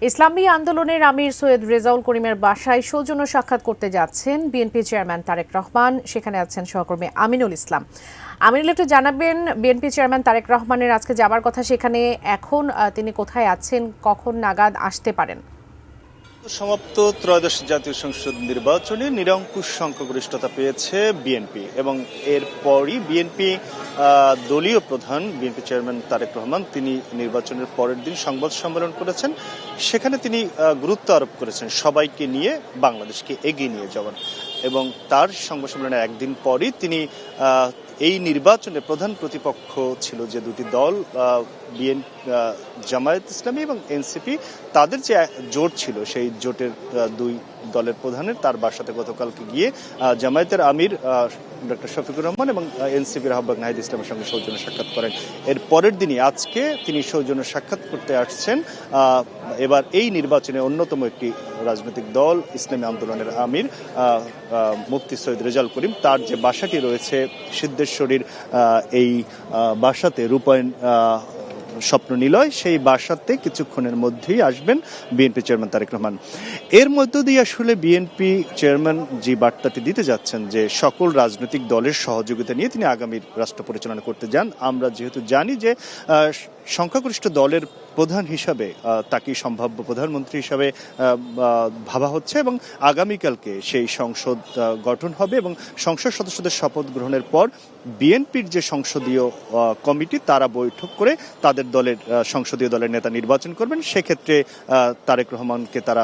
ইসলামী আন্দোলনের আমির সৈয়দ রেজাউল করিমের বাসায় সৌজন্য সাক্ষাৎ করতে যাচ্ছেন বিএনপি চেয়ারম্যান তারেক রহমান। সেখানে আছেন সহকর্মী আমিনুল ইসলাম। আমিনুল, একটু জানাবেন, বিএনপি চেয়ারম্যান তারেক রহমানের আজকে যাবার কথা, সেখানে এখন তিনি কোথায় আছেন, কখন নাগাদ আসতে পারেন? সমাপ্ত ত্রয়োদশ জাতীয় সংসদ নির্বাচনে নিরঙ্কুশ সংখ্যাগরিষ্ঠতা পেয়েছে বিএনপি এবং এরপরই বিএনপি দলীয় প্রধান বিএনপি চেয়ারম্যান তারেক রহমান তিনি নির্বাচনের পরের দিন সংবাদ সম্মেলন করেছেন। সেখানে তিনি গুরুত্ব আরোপ করেছেন সবাইকে নিয়ে বাংলাদেশকে এগিয়ে নিয়ে যাওয়ার, এবং তার সংবাদ সম্মেলনের একদিন পরই তিনি এই নির্বাচনে প্রধান প্রতিপক্ষ ছিল যে দুটি দল জামায়াত ইসলামী এবং এনসিপি, তাদের যে জোট ছিল সেই জোটের দুই দলের প্রধানের তার বাসাতে গতকালকে গিয়ে জামায়াতের আমির ডক্টর শফিকুর রহমান এবং এনসিপির আহ্বায়ক নাহিদ ইসলামের সঙ্গে সৌজন্য সাক্ষাৎ করেন। এর পরের দিনই আজকে তিনি সৌজন্য সাক্ষাৎ করতে আসছেন। এবার এই নির্বাচনে অন্যতম একটি রাজনৈতিক দল ইসলামী আন্দোলনের আমির মুফতি সৈয়দ রেজাউল করিম, তার যে বাসাটি রয়েছে সিদ্ধেশ্বরীর এই বাসাতে রূপায়ণ স্বপ্ন নিলয়, সেই বাসাতে কিছুক্ষণের মধ্যেই আসবেন বিএনপি চেয়ারম্যান তারেক রহমান। এর মধ্য দিয়ে আসলে বিএনপি চেয়ারম্যান যে বার্তাটি দিতে যাচ্ছেন যে সকল রাজনৈতিক দলের সহযোগিতা নিয়ে তিনি আগামী রাষ্ট্র পরিচালনা করতে যান। আমরা যেহেতু জানি যে সংখ্যাগরিষ্ঠ দলের প্রধান হিসাবে তাকে সম্ভাব্য প্রধানমন্ত্রী হিসাবে ভাবা হচ্ছে এবং আগামীকালকে সেই সংসদ গঠন হবে এবং সংসদ সদস্যদের শপথ গ্রহণের পর বিএনপির যে সংসদীয় কমিটি তারা বৈঠক করে তাদের দলের সংসদীয় দলের নেতা নির্বাচন করবেন। সেক্ষেত্রে তারেক রহমানকে তারা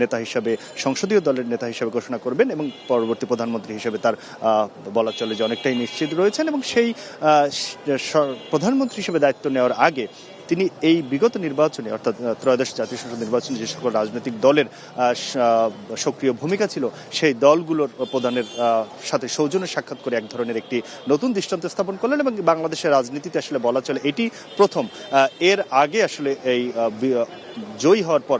নেতা হিসাবে সংসদীয় দলের নেতা হিসাবে ঘোষণা করবেন এবং পরবর্তী প্রধানমন্ত্রী হিসেবে তার বলা চলে যে অনেকটাই নিশ্চিত রয়েছেন। এবং সেই প্রধানমন্ত্রী হিসেবে দায়িত্ব নেওয়ার আগে তিনি এই বিগত নির্বাচনে অর্থাৎ ত্রয়োদশ জাতীয় সংসদ নির্বাচনে যে সকল রাজনৈতিক দলের সক্রিয় ভূমিকা ছিল সেই দলগুলোর প্রধানের সাথে সৌজন্য সাক্ষাৎ করে এক ধরনের একটি নতুন দৃষ্টান্ত স্থাপন করলেন এবং বাংলাদেশের রাজনীতিতে আসলে বলা চলে এটি প্রথম। এর আগে আসলে এই জয়ী হওয়ার পর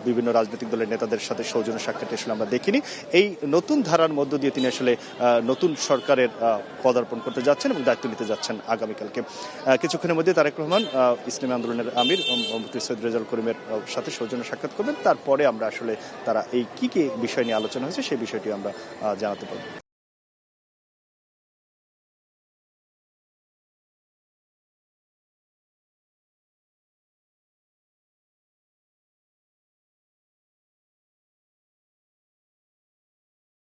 বিভিন্ন রাজনৈতিক দলের নেতাদের সাথে সৌজন্য সাক্ষাৎ আসলে আমরা দেখিনি। এই নতুন ধারার মধ্য দিয়ে তিনি আসলে নতুন সরকারের পদার্পণ করতে যাচ্ছেন এবং দায়িত্ব নিতে যাচ্ছেন আগামীকালকে। কিছুক্ষণের মধ্যে তারেক রহমান ইসলামী আন্দোলনের আমির মুফতি সৈয়দ রেজাউল করিমের সাথে সৌজন্য সাক্ষাৎ করবেন। তারপরে আমরা আসলে তারা এই কি কি বিষয় নিয়ে আলোচনা হয়েছে সেই বিষয়টি আমরা জানাতে পারব।